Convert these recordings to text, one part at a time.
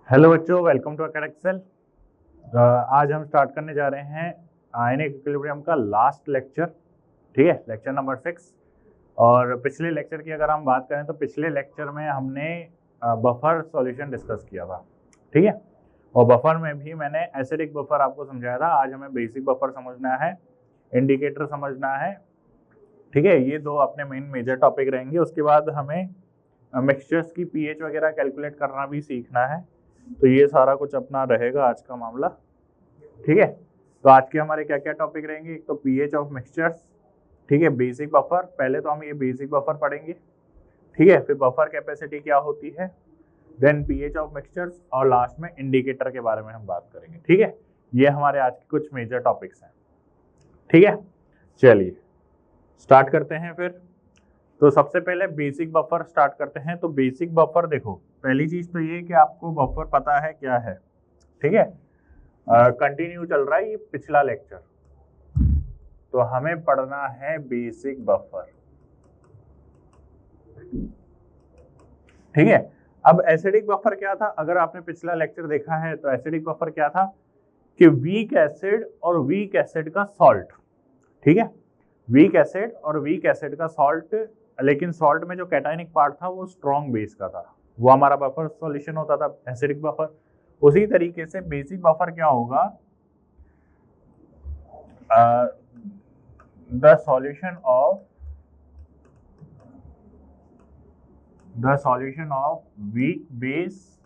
Hello बच्चों, welcome to अकेड Excel. आज हम स्टार्ट करने जा रहे हैं आयनिक इक्विलिब्रियम का लास्ट लेक्चर। ठीक है, लेक्चर नंबर 6। और पिछले लेक्चर की अगर हम बात करें तो पिछले लेक्चर में हमने बफर सॉल्यूशन डिस्कस किया था। ठीक है, और बफर में भी मैंने एसिडिक बफर आपको समझाया था। आज हमें बेसिक बफर समझना है, इंडिकेटर समझना है। ठीक है, ये दो अपने मेजर टॉपिक रहेंगे। उसके बाद हमें मिक्सचर्स की पीएच वगैरह कैलकुलेट करना भी सीखना है। तो ये सारा कुछ अपना रहेगा आज का मामला। ठीक है, तो आज के हमारे क्या क्या टॉपिक रहेंगे। एक तो पीएच ऑफ मिक्सचर्स, ठीक है, बेसिक बफर। पहले तो हम ये बेसिक बफर पढ़ेंगे, ठीक है, फिर बफर कैपेसिटी क्या होती है, देन पीएच ऑफ मिक्सचर्स, और लास्ट में इंडिकेटर के बारे में हम बात करेंगे। ठीक है, ये हमारे आज के कुछ मेजर टॉपिक्स हैं। ठीक है, चलिए स्टार्ट करते हैं फिर। तो सबसे पहले बेसिक बफर स्टार्ट करते हैं। तो बेसिक बफर देखो, पहली चीज तो ये कि आपको बफर पता है क्या है। ठीक है, कंटिन्यू चल रहा है ये पिछला लेक्चर, तो हमें पढ़ना है बेसिक बफर। ठीक है, अब एसिडिक बफर क्या था, अगर आपने पिछला लेक्चर देखा है तो एसिडिक बफर क्या था कि वीक एसिड और वीक एसिड का सॉल्ट। ठीक है, वीक एसिड और वीक एसिड का सॉल्ट, लेकिन सॉल्ट में जो कैटायनिक पार्ट था वो स्ट्रॉन्ग बेस का था, वो हमारा बफर सॉल्यूशन होता था एसिडिक बफर। उसी तरीके से बेसिक बफर क्या होगा, the solution of weak base,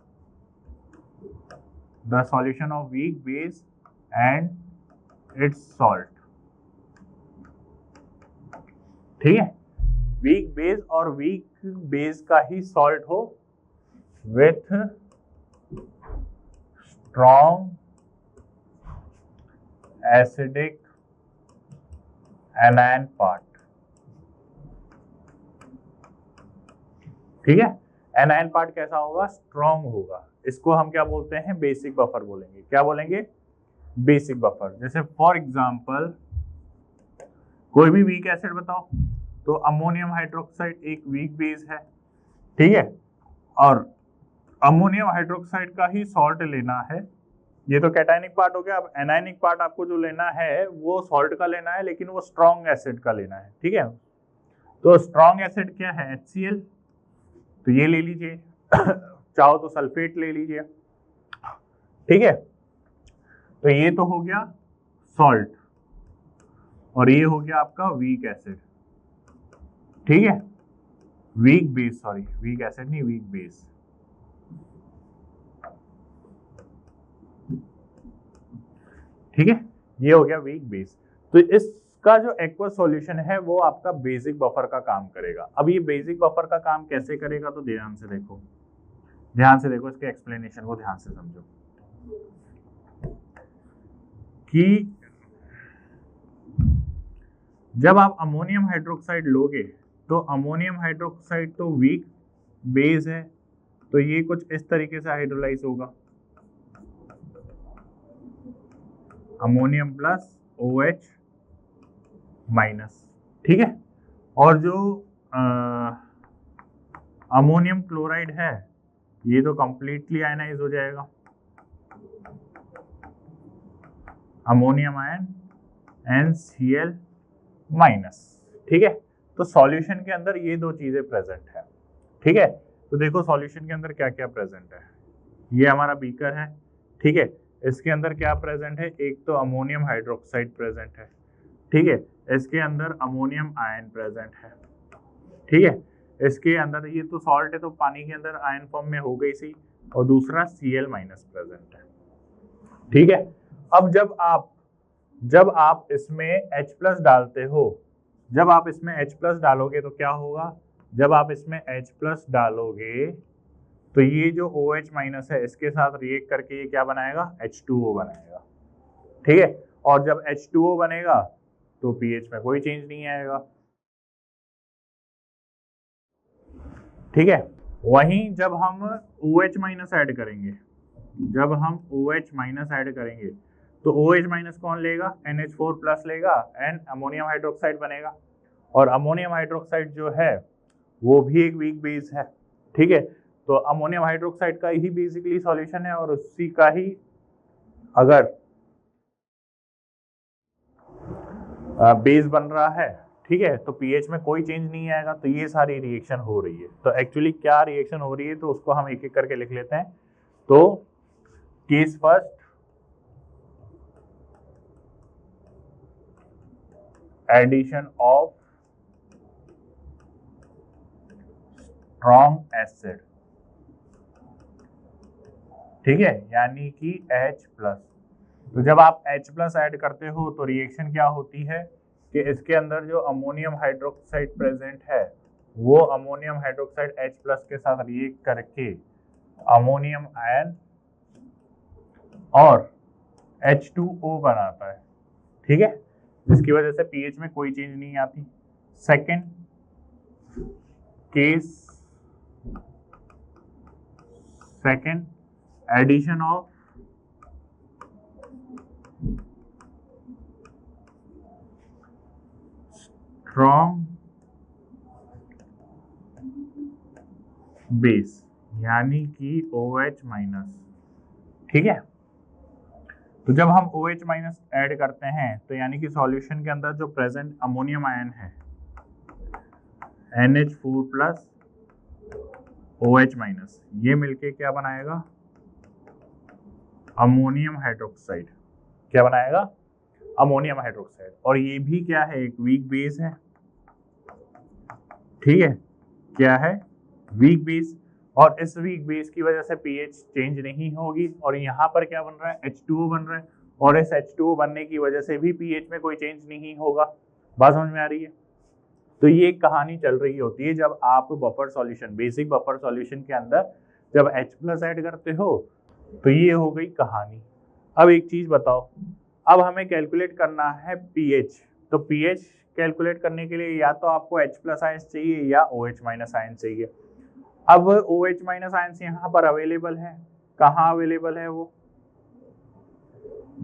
the solution of weak base and it's salt. ठीक है, वीक बेस और वीक बेस का ही सॉल्ट हो with strong acidic anion part. ठीक है, एनायन पार्ट कैसा होगा, स्ट्रॉन्ग होगा। इसको हम क्या बोलते हैं, बेसिक बफर बोलेंगे। क्या बोलेंगे, बेसिक बफर। जैसे फॉर एग्जांपल कोई भी वीक एसिड बताओ, तो अमोनियम हाइड्रोक्साइड एक वीक बेस है। ठीक है, और अमोनियम हाइड्रोक्साइड का ही सॉल्ट लेना है। ये तो कैटायनिक पार्ट हो गया। अब एनायनिक पार्ट आपको जो लेना है वो सॉल्ट का लेना है, लेकिन वो स्ट्रॉन्ग एसिड का लेना है। ठीक है, तो स्ट्रॉन्ग एसिड क्या है, HCl, तो ये ले लीजिए चाहो तो सल्फेट ले लीजिए। ठीक है, तो ये तो हो गया सॉल्ट, और ये हो गया आपका वीक एसिड। ठीक है, weak base, sorry weak acid नहीं, वीक बेस। ठीक है, ये हो गया वीक बेस। तो इसका जो एक्वस सॉल्यूशन है वो आपका बेसिक बफर का काम करेगा। अब ये बेसिक बफर का काम कैसे करेगा, तो ध्यान से देखो, ध्यान से देखो, इसके एक्सप्लेनेशन को ध्यान से समझो कि जब आप अमोनियम हाइड्रोक्साइड लोगे, तो अमोनियम हाइड्रोक्साइड तो वीक बेस है, तो ये कुछ इस तरीके से हाइड्रोलाइज होगा, अमोनियम प्लस OH माइनस। ठीक है, और जो अमोनियम क्लोराइड है ये तो कंप्लीटली आयनाइज हो जाएगा, अमोनियम आयन NCl माइनस। ठीक है, तो सॉल्यूशन के अंदर ये दो चीजें प्रेजेंट है। ठीक है, तो देखो सॉल्यूशन के अंदर क्या क्या प्रेजेंट है। ये हमारा बीकर है। ठीक है, इसके अंदर क्या प्रेजेंट है, एक तो अमोनियम हाइड्रोक्साइड प्रेजेंट है। ठीक है, इसके अंदर अमोनियम आयन प्रेजेंट है। ठीक है, इसके अंदर ये तो सॉल्ट है, तो पानी के अंदर आयन फॉर्म में हो गई सी, और दूसरा Cl माइनस प्रेजेंट है। ठीक है, अब जब आप इसमें H प्लस डालते हो, जब आप इसमें H प्लस डालोगे तो क्या होगा, जब आप इसमें H प्लस डालोगे तो ये जो OH माइनस है इसके साथ रिएक्ट करके ये क्या बनाएगा, H2O बनाएगा। ठीक है, और जब H2O बनेगा तो pH में कोई चेंज नहीं आएगा। ठीक है, वहीं जब हम OH माइनस ऐड करेंगे, जब हम OH माइनस ऐड करेंगे तो OH माइनस कौन लेगा, NH4 प्लस लेगा, एंड अमोनियम हाइड्रोक्साइड बनेगा। और अमोनियम हाइड्रोक्साइड जो है वो भी एक वीक बेस है। ठीक है, तो अमोनियम हाइड्रोक्साइड का ही बेसिकली सॉल्यूशन है और उसी का ही अगर बेस बन रहा है, ठीक है, तो पीएच में कोई चेंज नहीं आएगा, तो ये सारी रिएक्शन हो रही है। तो एक्चुअली क्या रिएक्शन हो रही है, तो उसको हम एक एक करके लिख लेते हैं। तो case first, addition of strong acid, ठीक है, यानी कि H+। तो जब आप H+ ऐड करते हो तो रिएक्शन क्या होती है कि इसके अंदर जो अमोनियम हाइड्रोक्साइड प्रेजेंट है वो अमोनियम हाइड्रोक्साइड H+ के साथ रिएक्ट करके अमोनियम आयन और H2O बनाता है, ठीक है, जिसकी वजह से पीएच में कोई चेंज नहीं आती। Second case, second edition of strong base यानी कि OH-, ठीक है। तो जब हम OH- ऐड करते हैं तो यानी कि सॉल्यूशन के अंदर जो प्रेजेंट अमोनियम आयन है NH4+ OH-, ये मिलके क्या बनाएगा, अमोनियम हाइड्रोक्साइड। क्या बनाएगा, अमोनियम हाइड्रोक्साइड। और ये भी क्या है, एक वीक बेस है, ठीक है, क्या है, वीक बेस। और इस वीक बेस की वजह से पीएच चेंज नहीं होगी। और यहाँ पर क्या बन रहा है, H2O बन रहा है, और इस H2O बनने की वजह से भी पीएच में कोई चेंज नहीं होगा। बात समझ में आ रही है। तो ये एक कहानी चल रही होती है जब आप buffer solution, basic buffer solution के अंदर जब H+ ऐड करते हो, तो ये हो गई कहानी। अब एक चीज बताओ, अब हमें कैलकुलेट करना है पीएच। तो पीएच कैलकुलेट करने के लिए या तो आपको H+ आयंस चाहिए या OH- आयंस चाहिए। अब OH- आयंस यहाँ पर अवेलेबल है, कहाँ अवेलेबल है वो,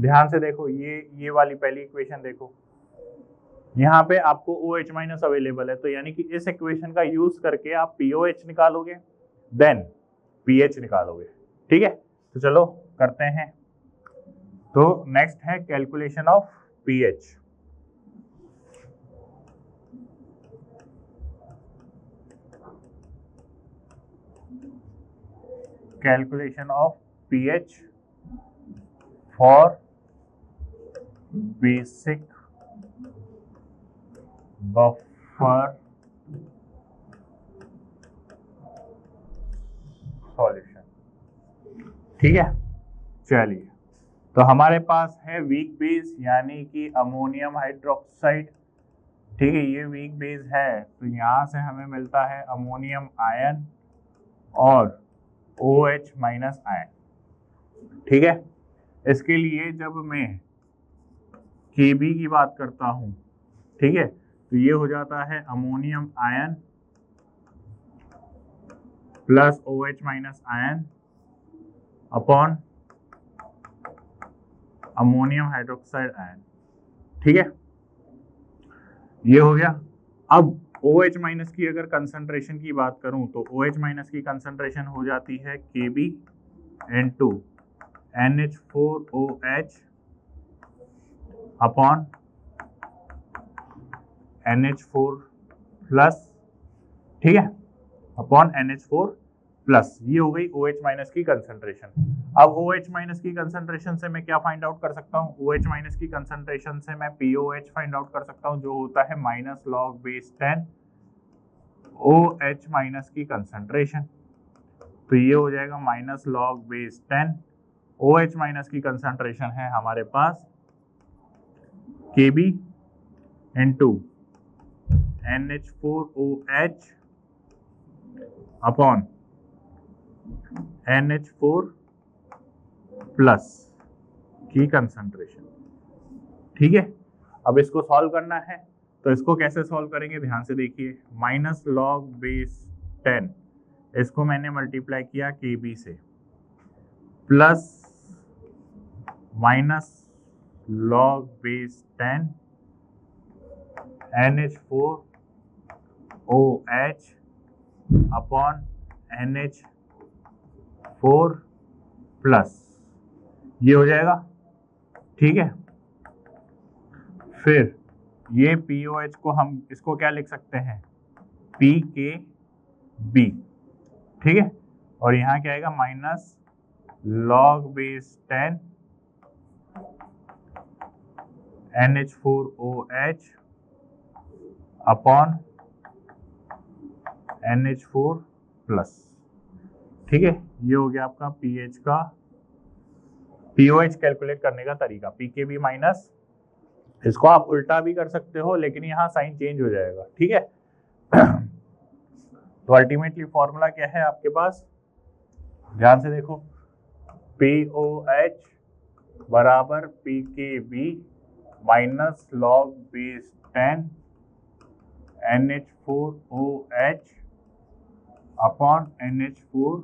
ध्यान से देखो, ये वाली पहली इक्वेशन देखो, यहाँ पे आपको OH- अवेलेबल है, तो यानी कि इस इक्वेशन का यूज करके आप POH निकालोगे, देन पीएच निकालोगे, ठीक है। तो चलो करते हैं। तो नेक्स्ट है calculation of pH. Calculation of pH for basic buffer solution, ठीक है। चलिए, तो हमारे पास है वीक बेस यानी कि अमोनियम हाइड्रोक्साइड, ठीक है, ये वीक बेस है। तो यहाँ से हमें मिलता है अमोनियम आयन और OH- आयन, ठीक है। इसके लिए जब मैं Kb की बात करता हूँ, ठीक है, तो ये हो जाता है ammonium ion plus OH- ion upon ammonium hydroxide ion, ठीक है, ये हो गया। अब OH- की अगर कंसंट्रेशन की बात करूं तो OH- की कंसंट्रेशन हो जाती है Kb into NH4OH upon NH4+, ठीक है, अपॉन NH4+। ये हो गई OH- की कंसंट्रेशन। अब OH- की कंसंट्रेशन से मैं क्या फाइंड आउट कर सकता हूँ, OH- की कंसंट्रेशन से मैं POH फाइंड आउट कर सकता हूँ, जो होता है -log-10 OH- की कंसंट्रेशन। तो ये हो जाएगा -log-10। OH- की कंसंट्रेशन है हमारे पास Kb into NH4OH upon NH4+ की कंसंट्रेशन, ठीक है। अब इसको सॉल्व करना है, तो इसको कैसे सॉल्व करेंगे, ध्यान से देखिए। -log-10 इसको मैंने मल्टीप्लाई किया Kb से, plus -log-10 NH4OH upon NH4+ 4 plus ये हो जाएगा, ठीक है। फिर ये POH को हम इसको क्या लिख सकते हैं, PKB, ठीक है। और यहाँ क्या आएगा, minus log base 10 NH4OH upon NH4 plus, ठीक है। ये हो गया आपका पीएच का POH कैलकुलेट करने का तरीका, PKB माइनस, इसको आप उल्टा भी कर सकते हो लेकिन यहाँ साइन चेंज हो जाएगा, ठीक है। तो अल्टीमेटली फॉर्मूला क्या है आपके पास, ध्यान से देखो, POH बराबर PKB minus log base 10 NH4OH upon NH4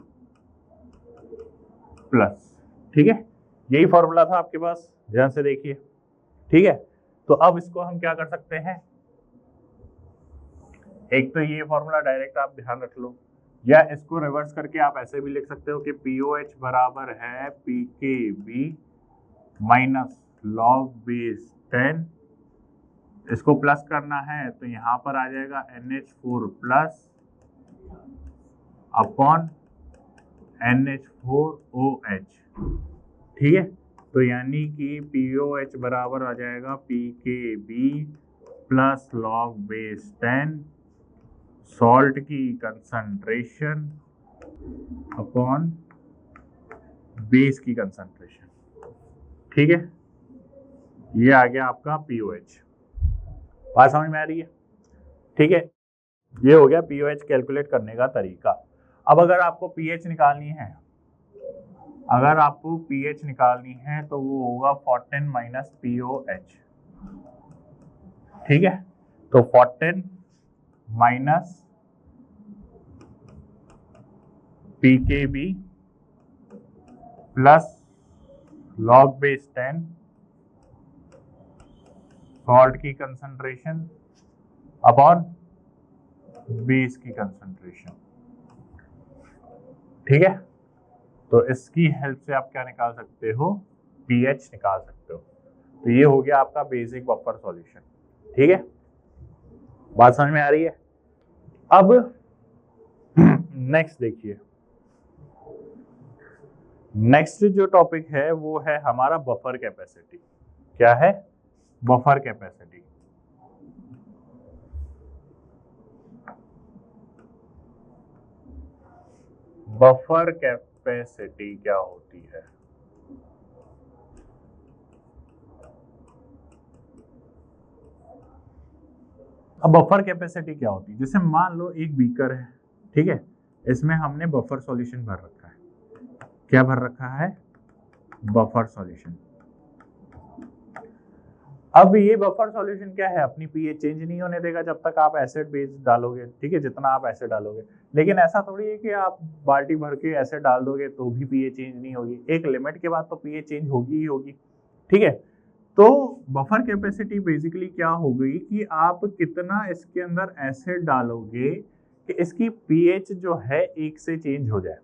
plus, ठीक है। यही फॉर्मूला था आपके पास, ध्यान से देखिए, ठीक है। तो अब इसको हम क्या कर सकते हैं, एक तो ये फॉर्मूला डायरेक्ट आप ध्यान रख लो, या इसको रिवर्स करके आप ऐसे भी लिख सकते हो कि POH बराबर है PKB माइनस log बेस 10, इसको प्लस करना है तो यहाँ पर आ जाएगा NH4 प्लस अपॉन NH4OH, ठीक है। तो यानी कि POH बराबर आ जाएगा PKB plus log base 10 salt की कंसंट्रेशन अपॉन बेस की कंसंट्रेशन, ठीक है। ये आ गया आपका POH, बात समझ में आ रही है, ठीक है। ये हो गया POH कैलकुलेट करने का तरीका। अब अगर आपको pH निकालनी है, अगर आपको pH निकालनी है तो वो होगा 14 माइनस POH, ठीक है। तो 14 minus PKB plus log base 10 salt की कंसंट्रेशन अपॉन बेस की कंसंट्रेशन, ठीक है। तो इसकी हेल्प से आप क्या निकाल सकते हो, pH निकाल सकते हो। तो ये हो गया आपका बेसिक बफर सॉल्यूशन, ठीक है। बात समझ में आ रही है। अब नेक्स्ट देखिए, नेक्स्ट जो टॉपिक है वो है हमारा बफर कैपेसिटी। क्या है, बफर कैपेसिटी। बफर कैपेसिटी क्या होती है, अब बफर कैपेसिटी क्या होती है, जैसे मान लो एक बीकर है, ठीक है, इसमें हमने बफर सॉल्यूशन भर रखा है। क्या भर रखा है, बफर सॉल्यूशन। अब ये बफर सॉल्यूशन क्या है, अपनी पीएच चेंज नहीं होने देगा जब तक आप एसिड बेस डालोगे, ठीक है, जितना आप एसिड डालोगे। लेकिन ऐसा थोड़ी है कि आप बाल्टी भर के एसिड डाल दोगे तो भी पीएच चेंज नहीं होगी, एक लिमिट के बाद तो पीएच चेंज होगी ही होगी, ठीक है। तो बफर कैपेसिटी बेसिकली क्या हो गई कि आप कितना इसके अंदर एसिड डालोगे कि इसकी पीएच जो है एक से चेंज हो जाए,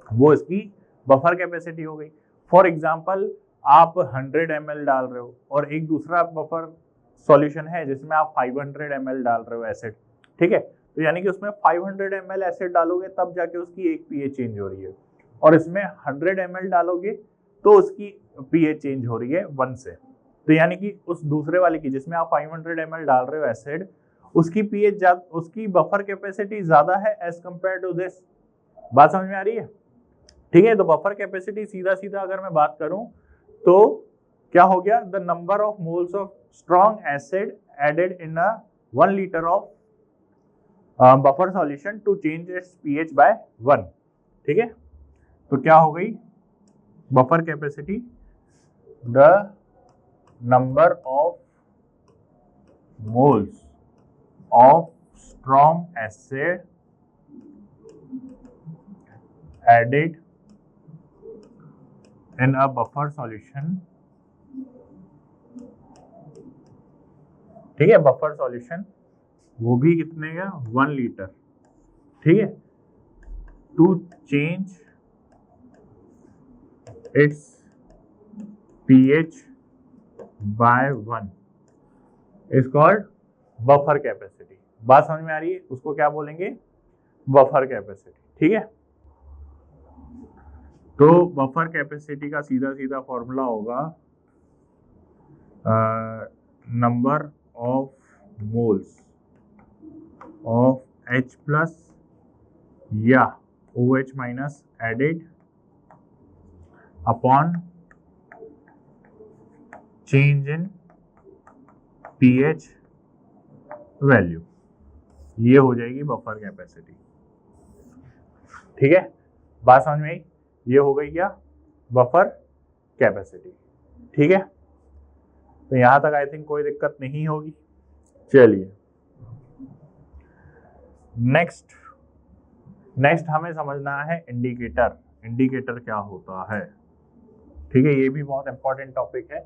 वो इसकी बफर कैपेसिटी हो गई। फॉर एग्जाम्पल आप 100 ml डाल रहे हो और एक दूसरा बफर सॉल्यूशन है जिसमें आप 500 ml डाल रहे हो एसिड, ठीक है। तो यानी कि उसमें 500 ml एसिड डालोगे तब जाके उसकी एक पीएच चेंज हो रही है, और इसमें 100 ml डालोगे तो उसकी पीएच चेंज हो रही है 1 से। तो यानी कि उस दूसरे वाले की जिसमें आप 500 ml डाल रहे हो एसिड, उसकी पीएच उसकी बफर कैपेसिटी ज्यादा है एज कंपेयर टू दिस। बात समझ में आ रही है, ठीक है। तो बफर कैपेसिटी सीधा सीधा अगर मैं बात करूं तो क्या हो गया, the number of moles of strong acid added in a 1 litre of buffer solution to change its pH by 1, ठीक है। तो क्या हो गई buffer capacity, the number of moles of strong acid added in a buffer solution, ठीक है, buffer solution वो भी कितने का, 1 लीटर, ठीक है, to change its pH by 1 is called buffer capacity. बात समझ में आ रही है? उसको क्या बोलेंगे? Buffer capacity. ठीक है, तो बफर कैपेसिटी का सीधा सीधा फॉर्मूला होगा number of moles of H plus या OH minus added upon change in pH value. ये हो जाएगी बफर कैपेसिटी। ठीक है, बात समझ में आई? ये हो गई क्या? Buffer capacity. ठीक है, तो यहां तक आई थिंक कोई दिक्कत नहीं होगी। चलिए नेक्स्ट हमें समझना है इंडिकेटर। इंडिकेटर क्या होता है? ठीक है, ये भी बहुत इंपॉर्टेंट टॉपिक है,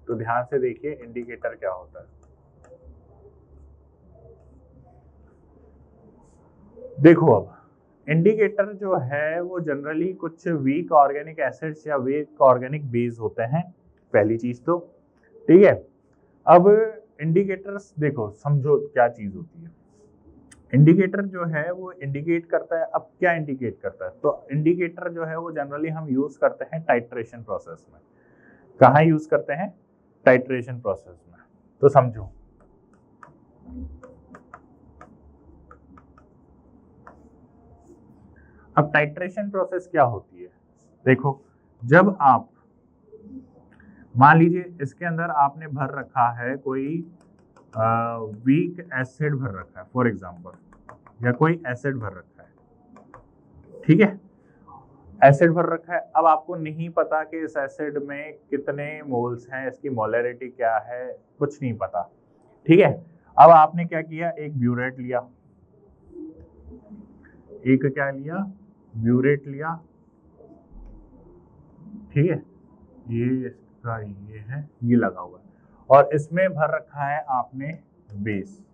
तो ध्यान से देखिए इंडिकेटर क्या होता है। देखो, अब इंडिकेटर जो है वो जनरली कुछ वीक ऑर्गेनिक एसिड्स या वीक ऑर्गेनिक बेस होते हैं, पहली चीज तो। ठीक है, अब इंडिकेटर्स देखो, समझो क्या चीज होती है। इंडिकेटर जो है वो इंडिकेट करता है। अब क्या इंडिकेट करता है? तो इंडिकेटर जो है वो जनरली हम यूज करते हैं टाइट्रेशन प्रोसेस में। कहाँ यूज करते हैं? टाइट्रेशन प्रोसेस में। तो समझो, अब टाइट्रेशन प्रोसेस क्या होती है? देखो, जब आप मान लीजिए इसके अंदर आपने भर रखा है कोई वीक एसिड भर रखा है फॉर एग्जांपल, या कोई एसिड भर रखा है। ठीक है, एसिड भर रखा है। अब आपको नहीं पता कि इस एसिड में कितने मोल्स हैं, इसकी मोलरिटी क्या है, कुछ नहीं पता। ठीक है, अब आपने क्या किया? एक ब्यूरेट लिया, एक क्या लिया? ब्यूरेट लिया। ठीक है, ये इसका ये है, ये लगा हुआ है, और इसमें भर रखा है आपने बेस।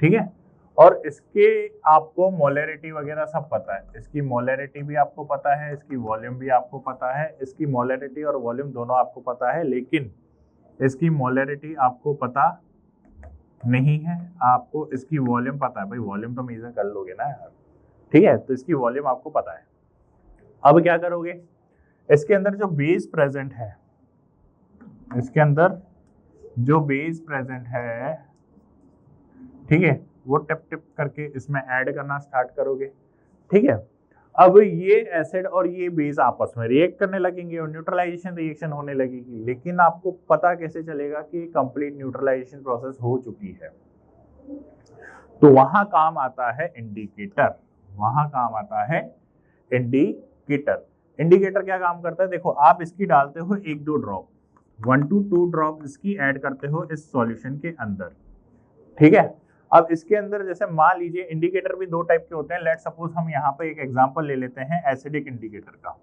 ठीक है, और इसके आपको मोलरिटी वगैरह सब पता है। इसकी मोलरिटी भी आपको पता है, इसकी वॉल्यूम भी आपको पता है। इसकी मोलरिटी और वॉल्यूम दोनों आपको पता है, लेकिन इसकी मोलरिटी आपको पता नहीं है। आपको इसकी वॉल्यूम पता है, भाई वॉल्यूम तो मेजर कर लोगे ना यार। ठीक है, तो इसकी वॉल्यूम आपको पता है। अब क्या करोगे? इसके अंदर जो बेस प्रेजेंट है, इसके अंदर जो बेस प्रेजेंट है, ठीक है, वो टिप टिप करके इसमें ऐड करना स्टार्ट करोगे। ठीक है, अब ये एसिड और ये बेस आपस में रिएक्ट करने लगेंगे और न्यूट्रलाइजेशन रिएक्शन होने लगेगी। लेकिन आपको पता कैसे चलेगा कि कंप्लीट न्यूट्रलाइजेशन प्रोसेस हो चुकी है? तो वहां काम आता है इंडिकेटर। वहां काम आता है इंडिकेटर। इंडिकेटर क्या काम करता है? देखो, आप इसकी डालते हो 1-2 ड्रॉप, 1 to 2 ड्रॉप इसकी ऐड करते हो इस सॉल्यूशन के अंदर। ठीक है, अब इसके अंदर जैसे मान लीजिए इंडिकेटर भी 2 टाइप के होते हैं। लेट सपोज हम यहाँ पे एक एग्जांपल ले लेते हैं एसिडिक इंडिकेटर का।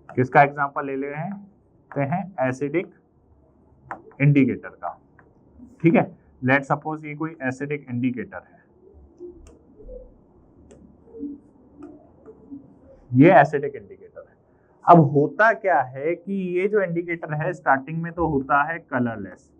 किसका एग्जांपल ले लेते हैं? एसिडिक इंडिकेटर का। ठीक है, लेट सपोज ये कोई एसिडिक इंडिकेटर है, ये एसिडिक इंडिकेटर है। अब होता क्या है कि ये जो इंडिकेटर है स्टार्टिंग में तो होता है कलरलेस,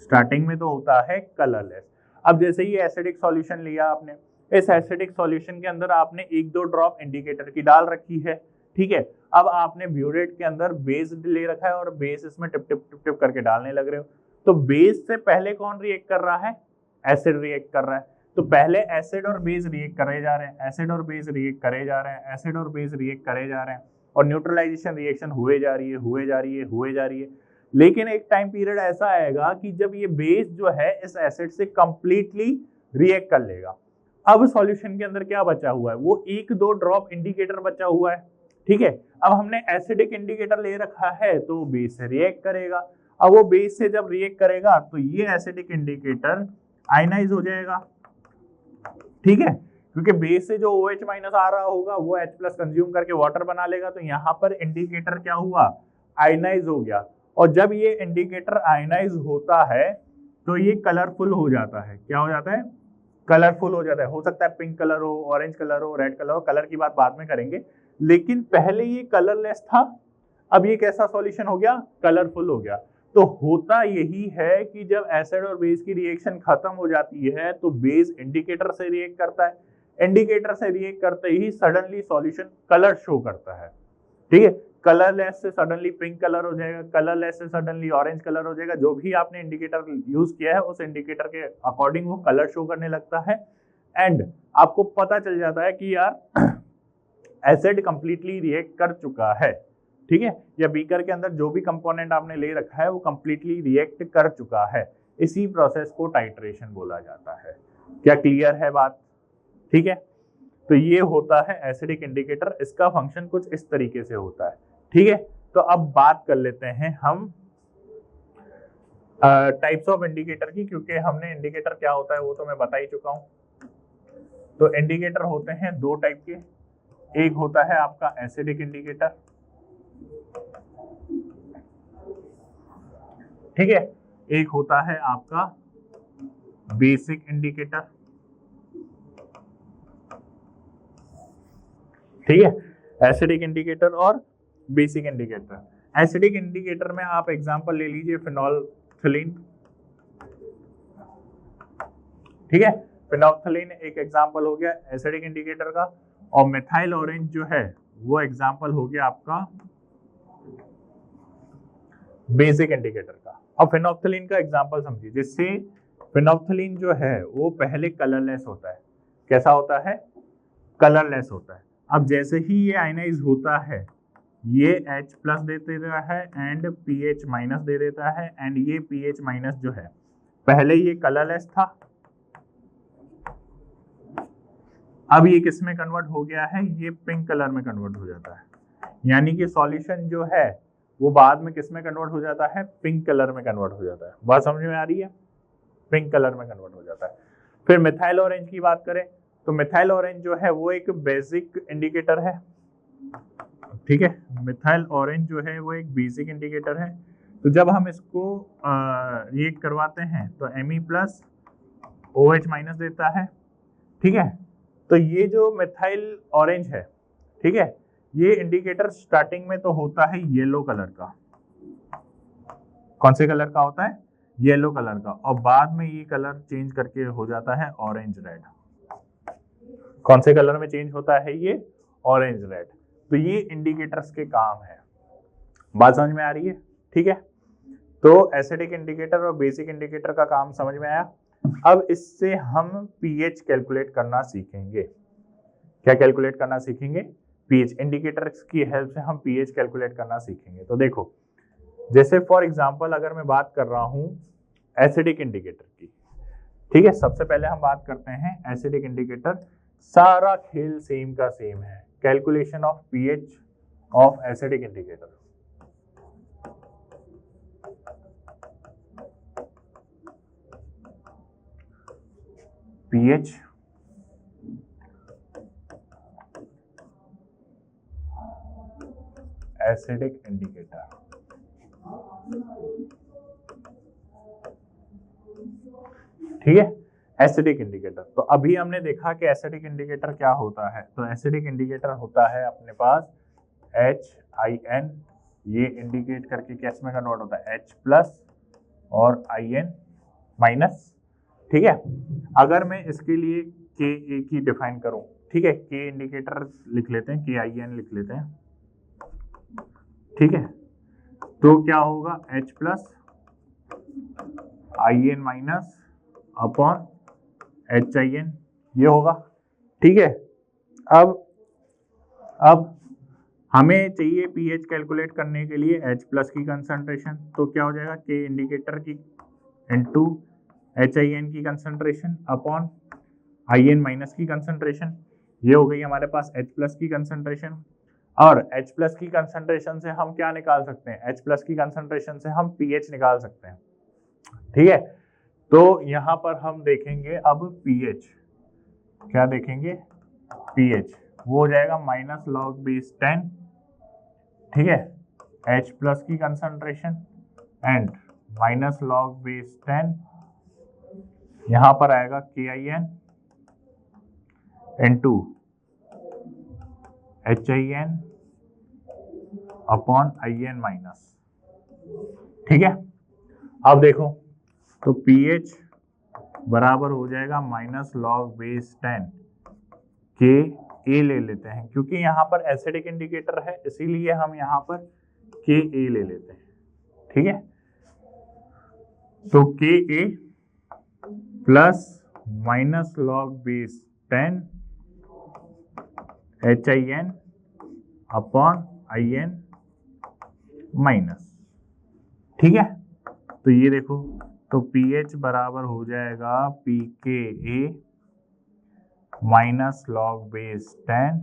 स्टार्टिंग में तो होता है कलरलेस। अब जैसे ये एसिडिक सॉल्यूशन लिया आपने, इस एसिडिक सॉल्यूशन के अंदर आपने 1-2 ड्रॉप इंडिकेटर की डाल रखी है। ठीक है, अब आपने ब्यूरेट के अंदर बेस ले रखा है और बेस इसमें टिप टिप टिप टिप करके डालने लग रहे हो। तो बेस से पहले कौन रिएक्ट कर रहा है? एसिड रिएक्ट कर रहा है। तो पहले एसिड और बेस रिएक्ट करे जा रहे हैं, एसिड और बेस रिएक्ट करे जा रहे हैं, एसिड और बेस रिएक्ट करे जा रहे हैं, और न्यूट्रलाइजेशन रिएक्शन हुए जा रही है, हुए जा रही है, हुए जा रही है। लेकिन एक टाइम पीरियड ऐसा आएगा कि जब ये बेस जो है इस एसिड से कंप्लीटली रिएक्ट कर लेगा। अब सॉल्यूशन के अंदर क्या बचा हुआ है? वो 1-2 ड्रॉप इंडिकेटर बचा हुआ है। ठीक है, अब हमने एसिडिक इंडिकेटर ले रखा है तो बेस से रिएक्ट करेगा। अब वो बेस से जब रिएक्ट करेगा तो ये एसिडिक इंडिकेटर आयनाइज हो जाएगा। ठीक है, क्योंकि बेस से जो OH माइनस आ रहा होगा वो H प्लस कंज्यूम करके वाटर बना लेगा। तो यहाँ पर इंडिकेटर क्या हुआ? आयनाइज हो गया। और जब ये इंडिकेटर आयनाइज होता है तो ये कलरफुल हो जाता है। क्या हो जाता है? कलरफुल हो जाता है। हो सकता है पिंक कलर हो, ऑरेंज कलर हो, रेड कलर हो। कलर की बात बाद में करेंगे, लेकिन पहले ये कलरलेस था, अब ये कैसा सॉल्यूशन हो गया, कलरफुल हो गया। तो होता यही है कि जब एसिड और बेस की रिएक्शन खत्म हो जाती है तो बेस इंडिकेटर से रिएक्ट करता है, इंडिकेटर से रिएक्ट करते he suddenly solution colour show करता है, ठीक है। कलरलेस से सडनली पिंक कलर हो जाएगा, कलरलेस से सडनली ऑरेंज कलर हो जाएगा, जो भी आपने इंडिकेटर यूज किया है उस इंडिकेटर के अकॉर्डिंग वो कलर शो करने लगता है। एंड आपको पता चल जाता है कि यार एसिड कंप्लीटली रिएक्ट कर चुका है, ठीक है, या बीकर के अंदर जो भी कंपोनेंट आपने ले रखा है वो कंप्लीटली रिएक्ट कर चुका है। इसी प्रोसेस को टाइट्रेशन बोला जाता है। क्या क्लियर है बात? ठीक है, तो ये होता है एसिडिक इंडिकेटर, इसका फंक्शन कुछ इस तरीके से होता है, ठीक है। तो अब बात कर लेते हैं हम टाइप्स ऑफ इंडिकेटर की, क्योंकि हमने इंडिकेटर क्या होता है वो तो मैं बता ही चुका हूं। तो इंडिकेटर होते हैं दो टाइप के, एक होता है आपका एसिडिक इंडिकेटर, ठीक है, एक होता है आपका बेसिक इंडिकेटर, ठीक है, एसिडिक इंडिकेटर और बेसिक इंडिकेटर। एसिडिक इंडिकेटर में आप एग्जांपल ले लीजिए फिनोल्फ्थलीन, ठीक है, फिनोल्फ्थलीन एक एग्जांपल हो गया एसिडिक इंडिकेटर का, और मिथाइल ऑरेंज जो है वो एग्जांपल हो गया आपका बेसिक इंडिकेटर का। अब फिनोल्फ्थलीन का एग्जांपल समझिए, जिससे फिनोल्फ्थलीन जो है वो पहले कलरलेस होता है। कैसा होता है? कलरलेस होता है। अब जैसे ही ये आयनाइज होता है ये H प्लस दे देता है एंड pH माइनस दे देता है, एंड ये pH माइनस जो है पहले ये कलरलेस था, अब ये किस में कन्वर्ट हो गया है, ये पिंक कलर में कन्वर्ट हो जाता है। यानी कि सॉल्यूशन जो है वो बाद में किस में कन्वर्ट हो जाता है, पिंक कलर में कन्वर्ट हो जाता है। बात समझ में आ रही है? पिंक कलर में कन्वर्ट हो जाता है। फिर मिथाइल ऑरेंज की बात करें तो मिथाइल ऑरेंज जो है वो एक बेसिक इंडिकेटर है, ठीक है, मिथाइल ऑरेंज जो है वो एक बेसिक इंडिकेटर है। तो जब हम इसको रिएक्ट करवाते हैं तो Me प्लस OH माइनस देता है, ठीक है। तो ये जो मिथाइल ऑरेंज है, ठीक है, ये इंडिकेटर स्टार्टिंग में तो होता है येलो कलर का। कौन से कलर का होता है? येलो कलर का, और बाद में ये कलर चेंज करके हो जाता है ऑरेंज रेड। कौन से कलर में चेंज होता है ये? Orange red. तो ये इंडिकेटर्स के काम है। बात समझ में आ रही है? ठीक है, तो एसिडिक इंडिकेटर और बेसिक इंडिकेटर का काम समझ में आया। अब इससे हम pH कैलकुलेट करना सीखेंगे। क्या कैलकुलेट करना सीखेंगे? pH। इंडिकेटर्स की हेल्प से हम pH कैलकुलेट करना सीखेंगे। तो देखो, जैसे फॉर एग्जांपल अगर मैं बात कर रहा हूं एसिडिक इंडिकेटर की, ठीक है, सबसे पहले हम बात करते हैं एसिडिक इंडिकेटर। सारा खेल सेम का सेम है, calculation of pH of acidic indicator. pH acidic indicator, ठीक है, एसिडिक इंडिकेटर। तो अभी हमने देखा कि एसिडिक इंडिकेटर क्या होता है। तो एसिडिक इंडिकेटर होता है अपने पास HIN, ये इंडिकेट करके कैसे में कन्वर्ट होता है H प्लस और IN माइनस, ठीक है। अगर मैं इसके लिए Ka की डिफाइन करूं, ठीक है, K इंडिकेटर लिख लेते हैं, KIN लिख लेते हैं, ठीक है। तो क्या होगा H plus IN minus upon HIN, ये होगा, ठीक है। अब हमें चाहिए pH कैलकुलेट करने के लिए H प्लस की कंसंट्रेशन। तो क्या हो जाएगा, K इंडिकेटर की इनटू HIN की कंसंट्रेशन अपॉन IN माइनस की कंसंट्रेशन। ये हो गई हमारे पास H प्लस की कंसंट्रेशन। और H प्लस की कंसंट्रेशन से हम क्या निकाल सकते हैं? H प्लस की कंसंट्रेशन से हम pH निकाल सकते हैं, ठीक है। तो यहां पर हम देखेंगे अब pH, क्या देखेंगे? pH वो हो जाएगा माइनस लॉग बेस 10, ठीक है, H प्लस की concentration and minus log base 10, यहां पर आएगा KIN into HIN upon IN minus. ठीक है, अब देखो तो pH बराबर हो जाएगा माइनस लॉग बेस 10 के ए ले लेते हैं, क्योंकि यहाँ पर एसिडिक इंडिकेटर है इसीलिए हम यहाँ पर के ए ले लेते हैं। ठीक है, तो K A plus minus log base 10 HIN upon IN minus. ठीक है, तो ये देखो तो pH बराबर हो जाएगा pKa minus log base 10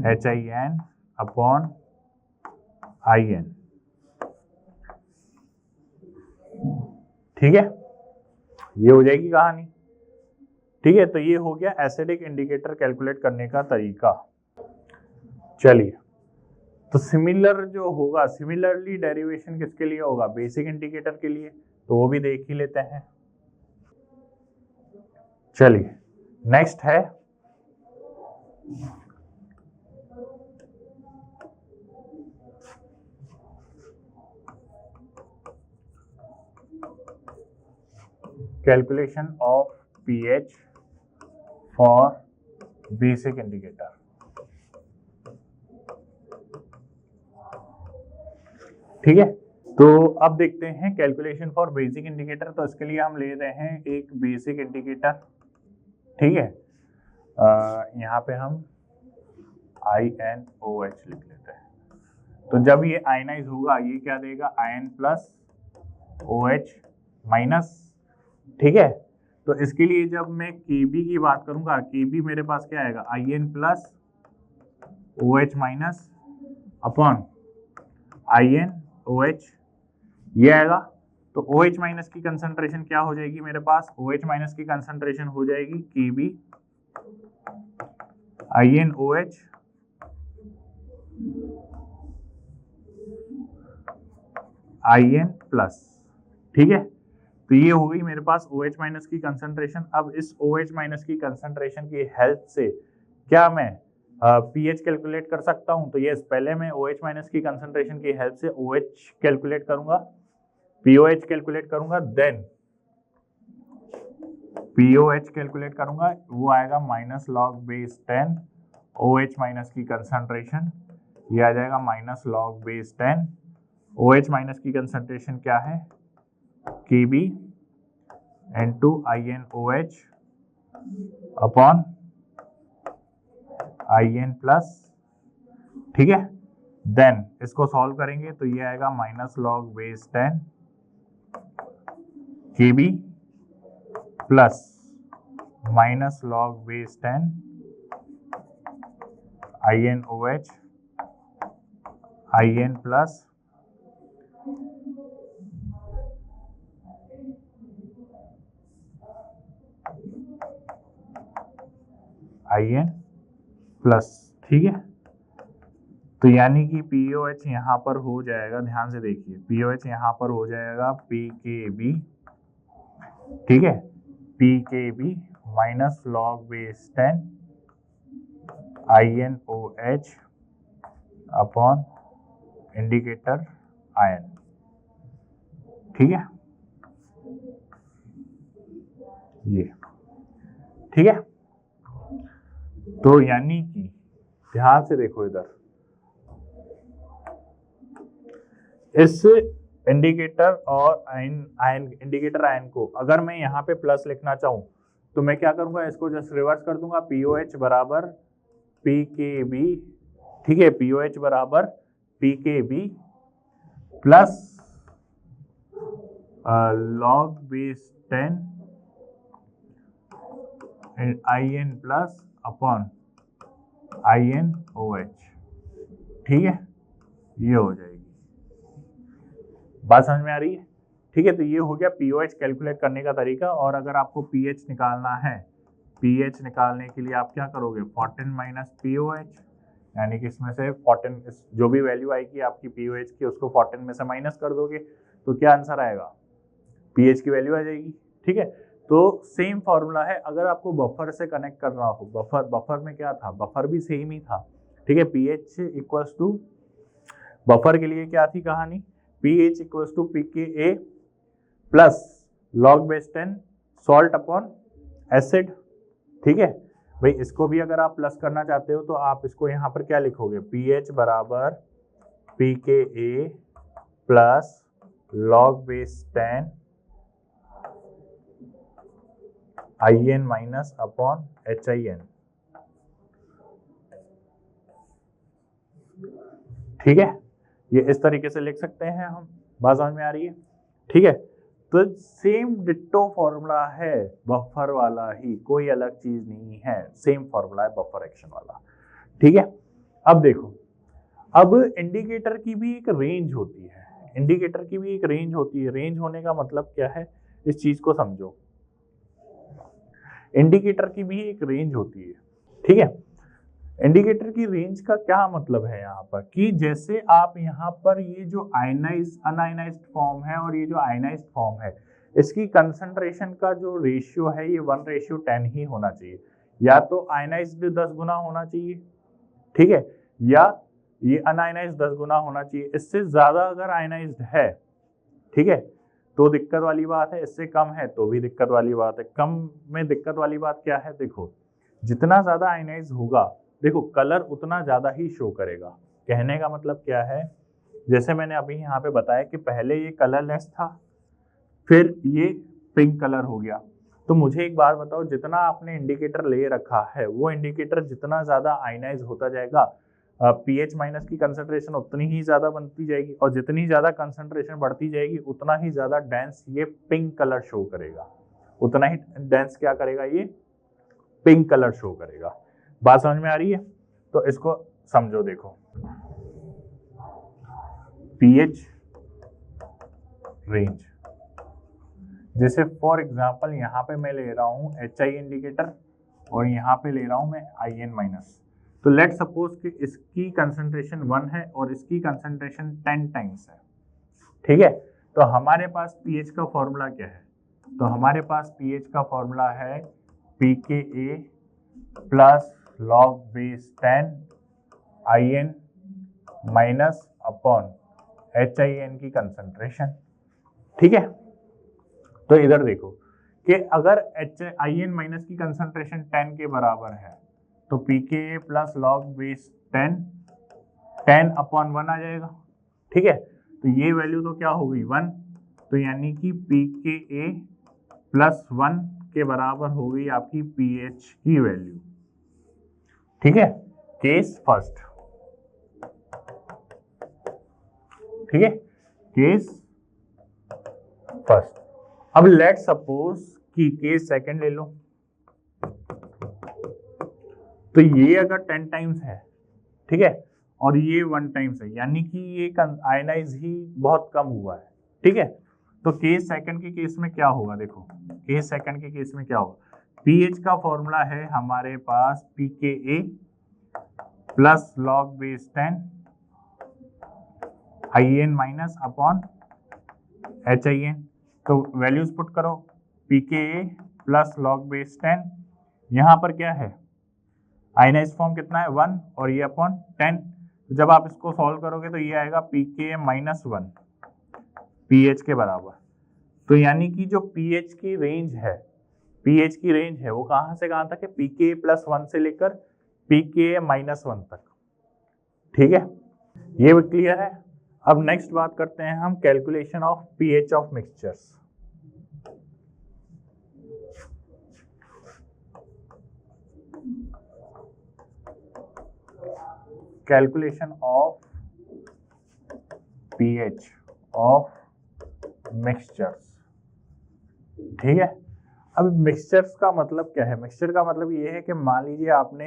HIN upon IN। ठीक है, ये हो जाएगी कहानी। ठीक है, तो ये हो गया एसिडिक इंडिकेटर कैलकुलेट करने का तरीका। चलिए, तो सिमिलर जो होगा, सिमिलरली डेरिवेशन किसके लिए होगा? बेसिक इंडिकेटर के लिए, तो वो भी देख ही लेते हैं। चलिए, नेक्स्ट है calculation of pH for basic indicator. ठीक है, तो अब देखते हैं कैलकुलेशन फॉर बेसिक इंडिकेटर। तो इसके लिए हम ले रहे हैं एक बेसिक इंडिकेटर। ठीक है, यहाँ पे हम INOH लिख लेते हैं। तो जब ये आयनाइज होगा ये क्या देगा? Ion plus OH minus. ठीक है, तो इसके लिए जब मैं Kb की बात करूंगा, Kb मेरे पास क्या आएगा? IN plus OH minus upon INOH ये आएगा। तो OH माइनस की कंसंट्रेशन क्या हो जाएगी मेरे पास? OH माइनस की कंसंट्रेशन हो जाएगी Kb INOH IN प्लस। ठीक है, तो ये हो गई मेरे पास OH माइनस की कंसंट्रेशन। अब इस OH माइनस की कंसंट्रेशन की हेल्प से क्या मैं pH कैलकुलेट कर सकता हूं? तो ये पहले मैं OH माइनस की कंसंट्रेशन की हेल्प से OH कैलकुलेट करूंगा, POH कैलकुलेट करूंगा, देन POH कैलकुलेट करूंगा, वो आएगा minus log base 10 OH minus की कंसंट्रेशन, ये आ जाएगा minus log base 10। OH minus की कंसंट्रेशन क्या है? Kb into INOH upon IN plus. ठीक है, देन इसको सॉल्व करेंगे तो ये आएगा minus log base 10 Kb plus minus log base 10 INOH IN plus IN plus. ठीक है, तो यानी कि POH यहाँ पर हो जाएगा, ध्यान से देखिए, POH यहाँ पर हो जाएगा PKB। ठीक है, PKB minus log base 10 INOH upon indicator ion. ठीक है, ये ठीक है। तो यानी कि ध्यान से देखो इधर, इस इंडिकेटर और आयन इंडिकेटर आयन को अगर मैं यहाँ पे प्लस लिखना चाहूँ तो मैं क्या करूँगा? इसको जस्ट रिवर्स कर दूंगा। POH बराबर PKB। ठीक है, POH बराबर PKB plus log base 10 IN plus upon INOH। ठीक है, ये हो जाएगी। बात समझ में आ रही है? ठीक है, तो ये हो गया POH कैलकुलेट करने का तरीका। और अगर आपको pH निकालना है, pH निकालने के लिए आप क्या करोगे? 14 माइनस POH, यानी कि इसमें से 14 जो भी वैल्यू आएगी आपकी POH की उसको 14 में से माइनस कर दोगे तो क्या आंसर आएगा? pH की वैल्यू आ जाएगी। ठीक है, तो सेम फॉर्मूला है। अगर आपको बफर से कनेक्ट करना हो, बफर में क्या था, बफर भी सेम ही था, ठीक है। pH इक्वल्स टू, बफर के लिए क्या थी कहानी, pH equals to pKa plus log base 10 salt upon acid, ठीक है भाई। इसको भी अगर आप प्लस करना चाहते हो तो आप इसको यहाँ पर क्या लिखोगे, pH बराबर pKa plus log base 10 IN minus upon HIN, ठीक है। ये इस तरीके से लिख सकते हैं हम, बात समझ में आ रही है, ठीक है। तो सेम डिट्टो फॉर्मूला है बफर वाला ही, कोई अलग चीज नहीं है, सेम फॉर्मूला है बफर एक्शन वाला, ठीक है। अब देखो, अब इंडिकेटर की भी एक रेंज होती है, इंडिकेटर की भी एक रेंज होती है। रेंज होने का मतलब क्या है, इस चीज को समझो। इंडिकेटर की भी एक रेंज होती है, ठीक है। इंडिकेटर की रेंज का क्या मतलब है यहाँ पर, कि जैसे आप यहाँ पर ये जो अनआयनाइज्ड फॉर्म है और ये जो आयनाइज्ड फॉर्म है, इसकी कंसंट्रेशन का जो रेशियो है ये 1:10 ही होना चाहिए। या तो आयनाइज्ड 10 गुना होना चाहिए, ठीक है, या ये अनआयनाइज्ड 10 गुना होना चाहिए। इससे ज्यादा अगर आयनाइज्ड है, ठीक है, तो दिक्कत वाली बात है, इससे कम है तो भी दिक्कत वाली बात है। कम में दिक्कत वाली बात क्या है, देखो जितना ज्यादा आयनाइज होगा, देखो कलर उतना ज्यादा ही शो करेगा। कहने का मतलब क्या है, जैसे मैंने अभी यहाँ पे बताया कि पहले ये कलरलेस था, फिर ये पिंक कलर हो गया। तो मुझे एक बात बताओ, जितना आपने इंडिकेटर ले रखा है वो इंडिकेटर जितना ज्यादा आयनाइज होता जाएगा, pH माइनस की कंसंट्रेशन उतनी ही ज्यादा बनती जाएगी, और जितनी ज्यादा कंसंट्रेशन बढ़ती जाएगी उतना ही ज्यादा डेंस ये पिंक कलर शो करेगा, उतना ही डेंस क्या करेगा, ये पिंक कलर शो करेगा। बात समझ में आ रही है, तो इसको समझो। देखो pH रेंज, जैसे फॉर एग्जांपल यहाँ पे मैं ले रहा हूँ HI इंडिकेटर और यहाँ पे ले रहा हूँ मैं IN माइनस। तो लेट सपोज कि इसकी कंसंट्रेशन 1 है और इसकी कंसंट्रेशन 10 टाइम्स है, ठीक है। तो हमारे पास pH का फॉर्मूला क्या है, तो हमारे पास pH का फॉर्मूला है pKa plus log base 10 IN minus upon HIN की कंसंट्रेशन, ठीक है। तो इधर देखो कि अगर HIN माइनस की कंसंट्रेशन 10 के बराबर है तो pKa plus log base 10 upon 1 आ जाएगा, ठीक है। तो ये वैल्यू तो क्या हो गई 1, तो यानी कि pKa प्लस 1 के बराबर हो गई आपकी pH की वैल्यू, ठीक है। केस फर्स्ट, ठीक है, केस फर्स्ट। अब लेट सपोज कि केस सेकंड ले लो, तो ये अगर 10 टाइम्स है, ठीक है, और ये 1 टाइम्स है, यानी कि ये आयनाइज ही बहुत कम हुआ है, ठीक है। तो केस सेकंड के केस में क्या होगा, देखो केस सेकंड के केस में क्या होगा, pH का फॉर्मूला है हमारे पास pKa plus log base 10 IN minus upon HIN। तो वैल्यूज पुट करो, pKa प्लस log base 10, यहाँ पर क्या है आयनाइज फॉर्म कितना है 1 और ये अपॉन 10। तो जब आप इसको सॉल्व करोगे तो ये आएगा pKa माइनस 1 pH के बराबर। तो यानी कि जो pH की रेंज है, pH की रेंज है वो कहां से कहां तक है, pKa प्लस 1 से लेकर pKa माइनस 1 तक, ठीक है। ये भी क्लियर है। अब नेक्स्ट बात करते हैं हम calculation of pH of mixtures. Calculation of pH of mixtures, ठीक है। अब मिक्सचर्स का मतलब क्या है, मिक्सचर का मतलब ये है कि मान लीजिए आपने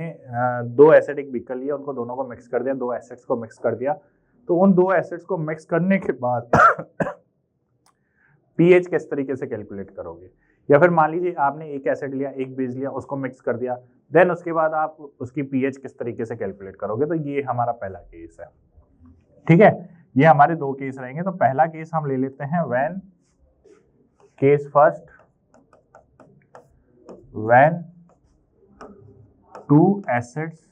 दो एसिडिक व्हीकल लिया, उनको दोनों को मिक्स कर दिया, दो एसिड्स को मिक्स कर दिया। तो उन दो एसिड्स को मिक्स करने के बाद pH किस तरीके से कैलकुलेट करोगे, या फिर मान लीजिए आपने एक एसिड लिया, एक बेस लिया, उसको मिक्स कर दिया, देन उसके बाद आप उसकी pH किस तरीके से कैलकुलेट करोगे। तो ये हमारा पहला केस है, ठीक है। ये हमारे दो केस रहेंगे। तो पहला केस हम ले लेते हैं when case first when two acids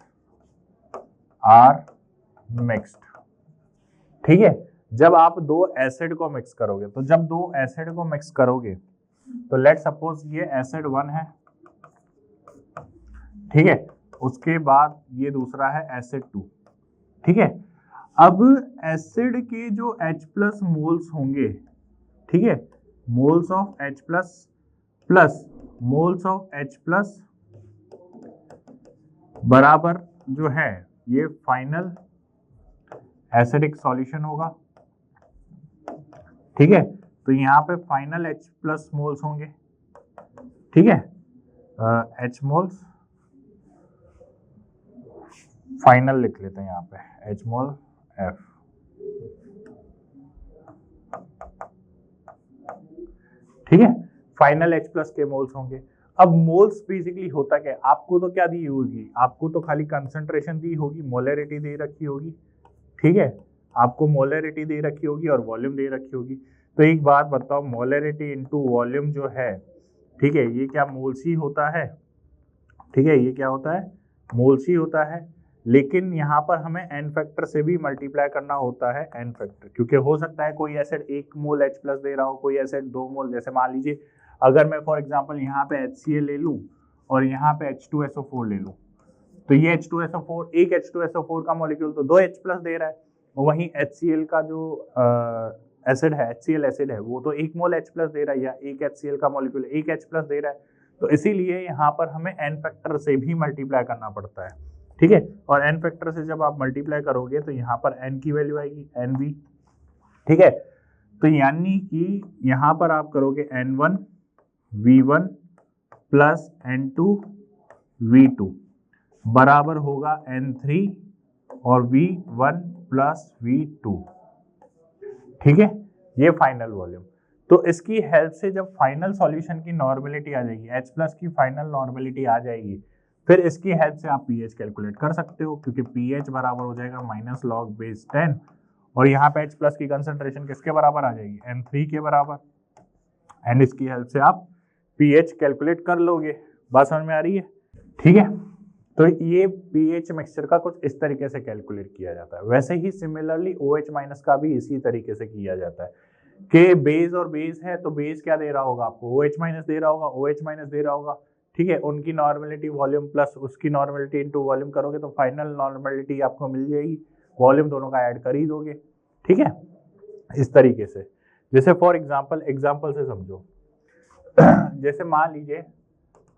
are mixed. ठीक है, जब आप दो एसिड को मिक्स करोगे, तो जब दो एसिड को मिक्स करोगे तो लेट सपोज ये एसिड 1 है, ठीक है, उसके बाद ये दूसरा है एसिड 2, ठीक है। अब एसिड के जो H+ मोल्स होंगे, ठीक है, moles of H+ plus moles of H+ बराबर जो है ये फाइनल एसिडिक सॉल्यूशन होगा, ठीक है। तो यहाँ पे फाइनल H+ मोल्स होंगे, ठीक है, H मोल्स फाइनल लिख लेते हैं यहाँ पे H मोल F, ठीक है, फाइनल H+ के मोल्स होंगे। अब मोल्स बेसिकली होता क्या है, आपको तो क्या दी होगी, आपको तो खाली कंसंट्रेशन दी होगी, मोलरिटी दे रखी होगी, ठीक है, आपको मोलरिटी दे रखी होगी और वॉल्यूम दे रखी होगी। तो एक बात बताओ, मोलरिटी इनटू वॉल्यूम जो है, ठीक है, ये क्या मोल्स ही होता है, ठीक है, ये क्या होता है, मोल्स ही होता है। लेकिन यहाँ पर हमें एन फैक्टर से भी मल्टीप्लाई करना होता है, एन फैक्टर, क्योंकि हो सकता है कोई एसिड 1 मोल H+ दे रहा हो, कोई एसिड 2 मोल, जैसे मान लीजिए अगर मैं फॉर एग्जांपल यहाँ पे HCl ले लूँ और यहाँ पे H2SO4 ले लूँ, तो ये H2SO4, एक H2SO4 का मॉलिक्यूल तो 2 H+ दे रहा है, वहीं HCl का जो एसिड है, HCl एसिड है, वो तो 1 मोल H+ दे रहा है, या एक HCl का मॉलिक्यूल 1 H+ दे रहा है। तो इसीलिए यहाँ पर हमें एन फैक्टर से भी मल्टीप्लाई करना पड़ता है, ठीक है। और एन फैक्टर से जब आप मल्टीप्लाई करोगे तो यहाँ पर एन की वैल्यू आएगी NV, ठीक है। तो यानी कि यहाँ पर आप करोगे N1 V1 plus N2 V2 बराबर होगा N3 और V1 प्लस V2, ठीक है, ये फाइनल वॉल्यूम। तो इसकी हेल्प से जब फाइनल सॉल्यूशन की नॉर्मेलिटी आ जाएगी, H+ की फाइनल नॉर्मेलिटी आ जाएगी, फिर इसकी हेल्प से आप pH कैलकुलेट कर सकते हो, क्योंकि pH बराबर हो जाएगा -log(10), और यहाँ पे H+ की कंसंट्रेशन किसके बराबर आ जाएगी, N3 के बराबर, एंड इसकी हेल्प से आप pH कैलकुलेट कर लोगे। बात समझ में आ रही है, ठीक है। तो ये pH मिक्सचर का कुछ इस तरीके से कैलकुलेट किया जाता है। वैसे ही सिमिलरली OH- का भी इसी तरीके से किया जाता है कि बेस और बेस है, तो बेस क्या दे रहा होगा आपको, OH- दे रहा होगा, OH- दे रहा होगा, ठीक है, उनकी नॉर्मेलिटी वॉल्यूम प्लस उसकी नॉर्मेलिटी इनटू वॉल्यूम करोगे तो फाइनल नॉर्मेलिटी आपको मिल जाएगी, वॉल्यूम दोनों का ऐड कर ही दोगे, ठीक है, इस तरीके से। जैसे फॉर एग्जांपल से समझो, जैसे मान लीजिए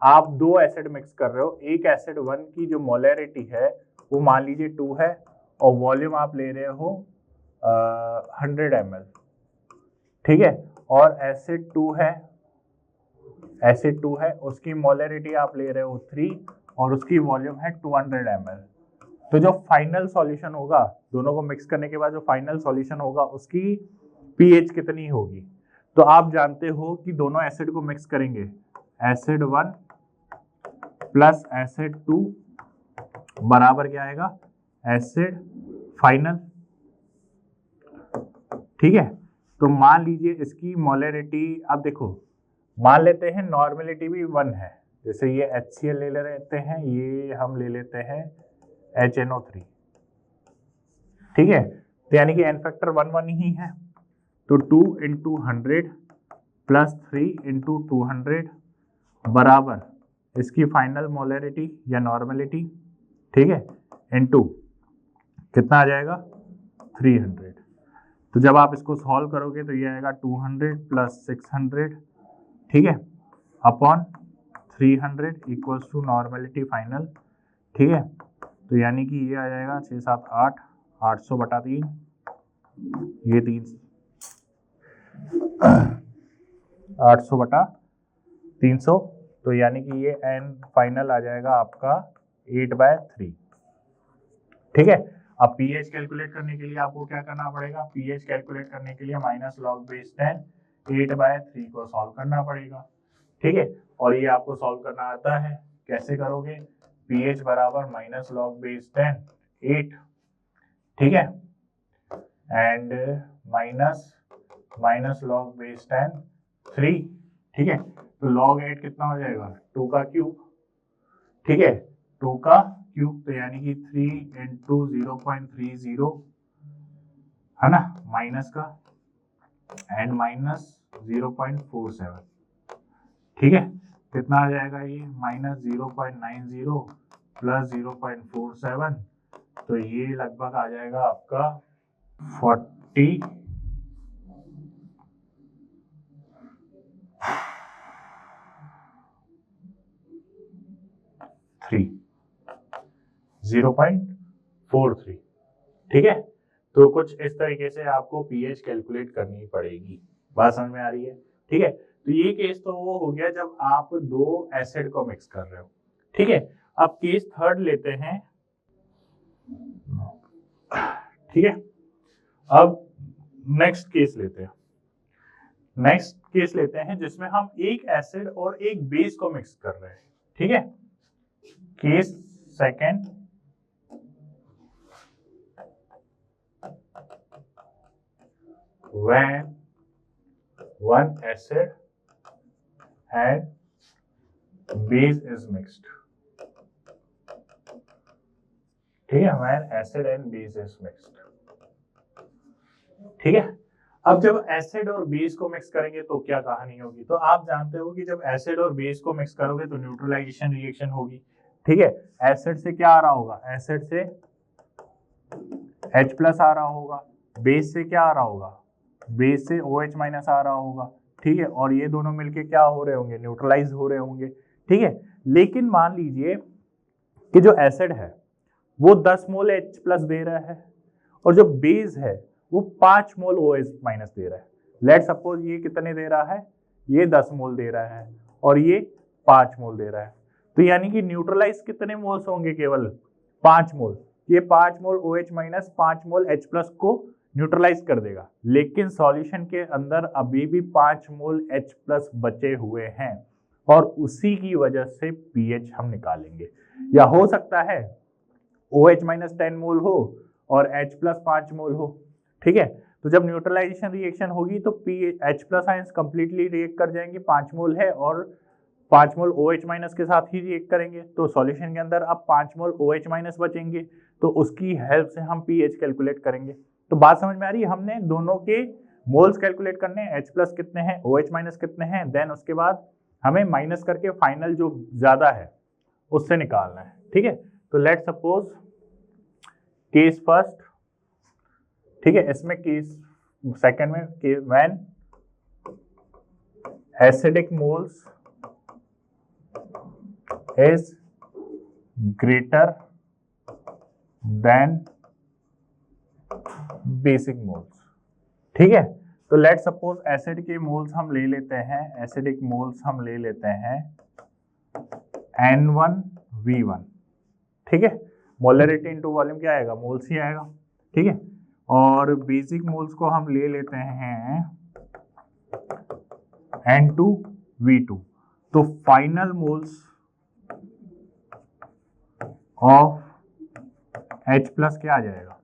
आप 2 एसिड मिक्स कर रहे हो, एक एसिड 1 की जो मोलरिटी है वो मान लीजिए 2 है और वॉल्यूम आप ले रहे हो 100 ml, ठीक है, और एसिड 2 है, उसकी मोलरिटी आप ले रहे हो 3 और उसकी वॉल्यूम है 200 ml। तो जो फाइनल सॉल्यूशन होगा, दोनों को मिक्स करने के बाद जो फाइनल सॉल्यूशन होगा उसकी pH कितनी होगी, तो आप जानते हो कि दोनों एसिड को मिक्स करेंगे, एसिड 1 प्लस एसिड 2 बराबर क्या आएगा, एसिड फाइनल, ठीक है। तो मान लीजिए इसकी मोलरिटी, अब देखो मान लेते हैं नॉर्मेलिटी भी 1 है, जैसे ये HCl ले लेते हैं, ये हम ले लेते हैं HNO3, ठीक है, तो यानी कि एन फैक्टर 1 ही है, तो 2 × 100 प्लस 3 × 200 बराबर इसकी फाइनल मोलरिटी या नॉर्मेलिटी, ठीक है, इनटू कितना आ जाएगा 300। तो जब आप इसको सॉल्व करोगे तो ये आएगा 200 प्लस 600, ठीक है, upon 300 equals to normality final, ठीक है। तो यानी कि ये आ जाएगा 6 7 8 800/3, ये 800/300, तो यानी कि ये एन फाइनल आ जाएगा आपका 8/3, ठीक है। अब pH कैलकुलेट करने के लिए आपको क्या करना पड़ेगा, pH कैलकुलेट करने के लिए -log(10) 8/3 को सॉल्व करना पड़ेगा, ठीक है, और ये आपको सॉल्व करना आता है, कैसे करोगे, pH बराबर -log(10) 8, ठीक है, एंड -log(10) 3, ठीक है। तो log 8 कितना हो जाएगा 2 का क्यूब, ठीक है 2 का क्यूब, तो यानी कि 3 इंटू 0.30 है ना, माइनस का एंड माइनस 0.47, ठीक है कितना आ जाएगा ये माइनस 0.90 प्लस 0.47, तो ये लगभग आ जाएगा आपका 43 0.43, ठीक है। तो कुछ इस तरीके से आपको पीएच कैलकुलेट करनी पड़ेगी, बात समझ में आ रही है, ठीक है। तो ये केस तो वो हो गया जब आप दो एसिड को मिक्स कर रहे हो, ठीक है। अब केस थर्ड लेते हैं, ठीक है। अब नेक्स्ट केस लेते हैं जिसमें हम एक एसिड और एक बेस को मिक्स कर रहे हैं, ठीक है। Case second, when one acid and base is mixed, ठीक है, when acid and base is mixed, ठीक है। अब जब एसिड और बेस को मिक्स करेंगे तो क्या कहानी होगी, तो आप जानते हो कि जब एसिड और बेस को मिक्स करोगे तो न्यूट्रलाइजेशन रिएक्शन होगी, ठीक है। एसिड से क्या आ रहा होगा, एसिड से H प्लस आ रहा होगा, बेस से क्या आ रहा होगा, बेस से OH माइनस आ रहा होगा, ठीक है। और ये दोनों मिलके क्या हो रहे होंगे, न्यूट्रलाइज हो रहे होंगे, ठीक है। लेकिन मान लीजिए कि जो एसिड है वो 10 मोल H प्लस दे रहा है और जो बेस है वो 5 मोल OH माइनस दे रहा है। लेट सपोज ये कितने दे रहा है, ये 10 मोल दे रहा है और ये 5 मोल दे रहा है, तो यानी कि न्यूट्रलाइज कितने मोल्स होंगे, केवल 5 मोल। ये 5 मोल OH माइनस 5 मोल H प्लस को न्यूट्रलाइज कर देगा, लेकिन सॉल्यूशन के अंदर अभी भी 5 मोल H प्लस बचे हुए हैं और उसी की वजह से पीएच हम निकालेंगे। या हो सकता है OH माइनस 10 मोल हो और H प्लस 5 मोल हो, ठीक है। तो जब न्यूट्रलाइजेशन रिएक्शन होगी तो H plus ions completely react कर जाएंगे, 5 मोल है और 5 मोल OH माइनस के साथ ही रिएक्ट करेंगे, तो सॉल्यूशन के अंदर अब 5 मोल OH माइनस बचेंगे, तो उसकी हेल्प से हम पीएच कैलकुलेट करेंगे। तो बात समझ में आ रही है, हमने दोनों के मोल्स कैलकुलेट करने हैं, H प्लस कितने हैं, OH माइनस कितने हैं, देन उसके बाद हमें माइनस करके फाइनल जो ज्यादा है उससे निकालना है, ठीक है। तो लेट सपोज केस फर्स्ट, ठीक है, इसमें केस सेकंड में when acidic moles is greater than basic moles, ठीक है। तो लेट सपोज एसिड के मोल्स हम ले लेते हैं, एसिडिक मोल्स हम ले लेते हैं N1V1, ठीक है। मोलरिटी इनटू वॉल्यूम क्या आएगा, मोल्स ही आएगा, ठीक है। और बेसिक मोल्स को हम ले लेते हैं N2V2, तो final moles of H plus क्या आ जाएगा,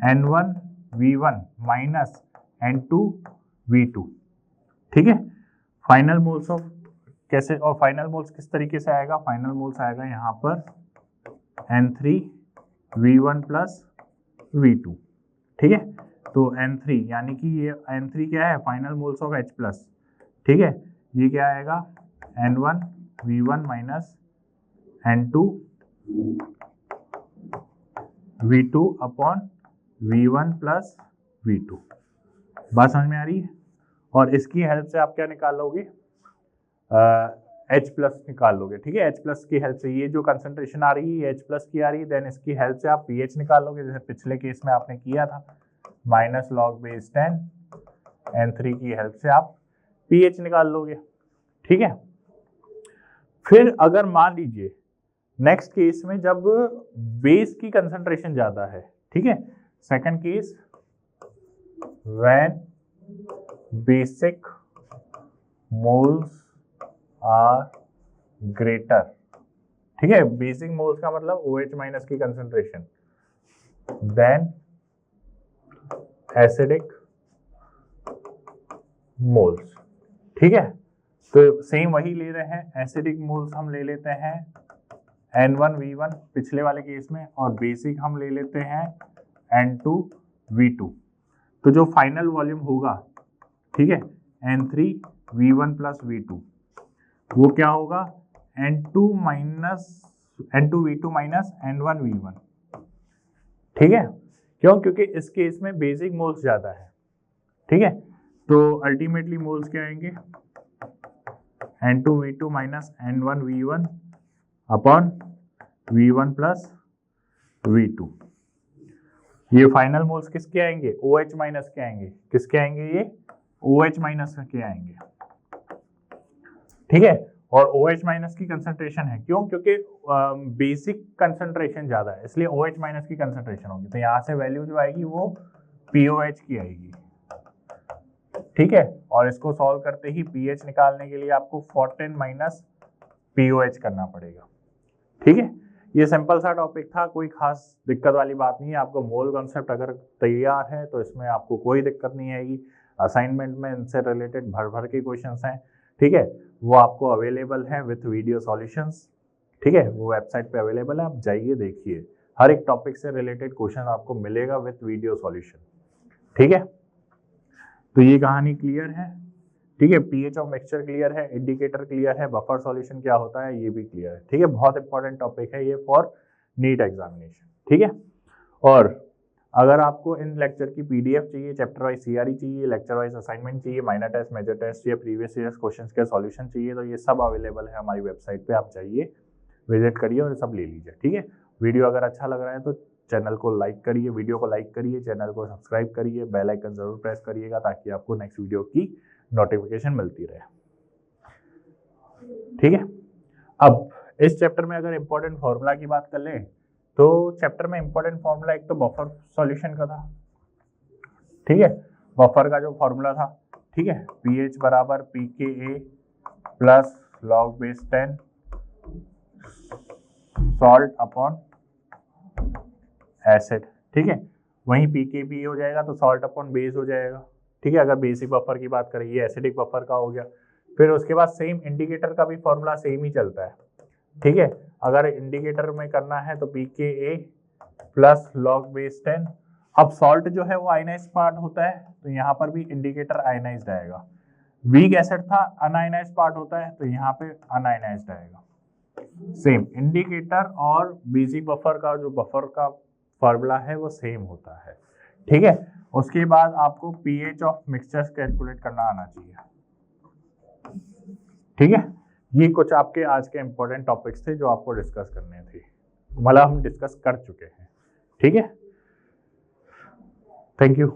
N1V1 माइनस N2V2, ठीक है। फाइनल मोल्स ऑफ कैसे, और फाइनल मोल्स किस तरीके से आएगा, फाइनल मोल्स आएगा यहाँ पर N3V1 प्लस V2, ठीक है। तो N3 यानी कि ये N3 क्या है, final moles of H plus, ठीक है। ये क्या आएगा N1V1 minus N2V2 upon V1 plus V2, बात समझ में आ रही है। और इसकी हेल्प से आप क्या निकाल लोगे, H प्लस निकाल लोगे, ठीक है। H प्लस की हेल्प से ये जो कंसंट्रेशन आ रही है H प्लस की आ रही है, देन इसकी हेल्प से आप pH निकाल लोगे, जैसे पिछले केस में आपने किया था, माइनस लॉग बेस 10 N3 की हेल्प से आप pH निकाल लोगे, ठीक है। फिर अगर मान लीजिए नेक्स्ट केस में जब बेस की कंसंट्रेशन ज्यादा है, ठीक है, second case when basic moles are greater, ठीक है। बेसिक मोल्स का मतलब OH माइनस की कंसंट्रेशन देन एसिडिक मोल्स, ठीक है। तो सेम वही ले रहे हैं, एसिडिक मोल्स हम ले लेते हैं N1V1 पिछले वाले केस में, और बेसिक हम ले लेते हैं N2V2। तो जो फाइनल वॉल्यूम होगा, ठीक है, N3V1 प्लस V2, वो क्या होगा N2V2 माइनस N1V1। ठीक है, क्यों? क्योंकि इस केस में बेसिक मोल्स ज्यादा है। ठीक है, तो अल्टीमेटली मोल्स क्या आएंगे, N2V2 minus N1V1 upon V1 plus V2। ये फाइनल मोल्स किसके आएंगे, OH माइनस के आएंगे। किसके आएंगे? ये OH माइनस के आएंगे। ठीक है, और OH माइनस की कंसंट्रेशन है, क्यों? क्योंकि बेसिक कंसंट्रेशन ज्यादा है, इसलिए OH माइनस की कंसंट्रेशन होगी। तो यहाँ से वैल्यू जो आएगी वो POH की आएगी। ठीक है, और इसको सॉल्व करते ही pH निकालने के लिए आपको 14 माइनस POH करना पड़ेगा। ठीक है, ये सिंपल सा टॉपिक था, कोई खास दिक्कत वाली बात नहीं है। आपको मोल कॉन्सेप्ट अगर तैयार है तो इसमें आपको कोई दिक्कत नहीं आएगी। असाइनमेंट में इनसे रिलेटेड भर भर के क्वेश्चंस हैं। ठीक है, वो आपको अवेलेबल है विथ वीडियो सॉल्यूशंस। ठीक है, वो वेबसाइट पे अवेलेबल है, आप जाइए देखिए। हर एक टॉपिक से रिलेटेड क्वेश्चन आपको मिलेगा विथ वीडियो सॉल्यूशन। ठीक है, तो ये कहानी क्लियर है। ठीक है, pH ऑफ मिक्सचर क्लियर है, इंडिकेटर क्लियर है, बफर सॉल्यूशन क्या होता है ये भी क्लियर है। ठीक है, बहुत इंपॉर्टेंट टॉपिक है ये फॉर नीट एग्जामिनेशन। ठीक है, और अगर आपको इन लेक्चर की PDF चाहिए, चैप्टर वाइज CRE चाहिए, लेक्चर वाइज असाइनमेंट चाहिए, माइनर टेस्ट, मेजर टेस्ट या प्रीवियस ईयर क्वेश्चंस के सॉल्यूशन चाहिए, तो ये सब अवेलेबल है हमारी वेबसाइट पे। आप जाइए, विजिट करिए और सब ले लीजिए। ठीक है, वीडियो अगर अच्छा लग रहा है तो चैनल को लाइक करिए, वीडियो को लाइक करिए, चैनल को सब्सक्राइब करिए, बेल आइकन जरूर प्रेस करिएगा ताकि आपको नेक्स्ट वीडियो की नोटिफिकेशन मिलती रहे। ठीक है, अब इस चैप्टर में अगर इंपॉर्टेंट फॉर्मूला की बात कर लें तो चैप्टर में इंपॉर्टेंट फॉर्मूला एक तो बफर सॉल्यूशन का था। ठीक है, बफर का जो फॉर्मूला था, ठीक है, pH बराबर pKa plus log base 10 salt upon acid. ठीक है, वहीं pKa हो जाएगा तो सॉल्ट अपॉन बेस हो जाएगा। ठीक है, अगर बेसिक बफर की बात करें, ये एसिडिक बफर का हो गया। फिर उसके बाद सेम इंडिकेटर का भी फॉर्मूला सेम ही चलता है। ठीक है, अगर इंडिकेटर में करना है तो pKa प्लस log बेस 10। अब सॉल्ट जो है वो आयनाइज्ड पार्ट होता है, तो यहाँ पर भी इंडिकेटर आयनाइज्ड आएगा। वीक एसिड था, अनआयनाइज्ड पार्ट होता है, तो यहाँ पे अनआयनाइज्ड आएगा। सेम इंडिकेटर और बेसिक बफर का जो बफर का फॉर्मूला है वो सेम होता है। ठीक है, उसके बाद आपको pH ऑफ मिक्सचर्स कैलकुलेट करना आना चाहिए। ठीक है, ये कुछ आपके आज के इंपॉर्टेंट टॉपिक्स थे जो आपको डिस्कस करने थे, मतलब हम डिस्कस कर चुके हैं। ठीक है, थैंक यू।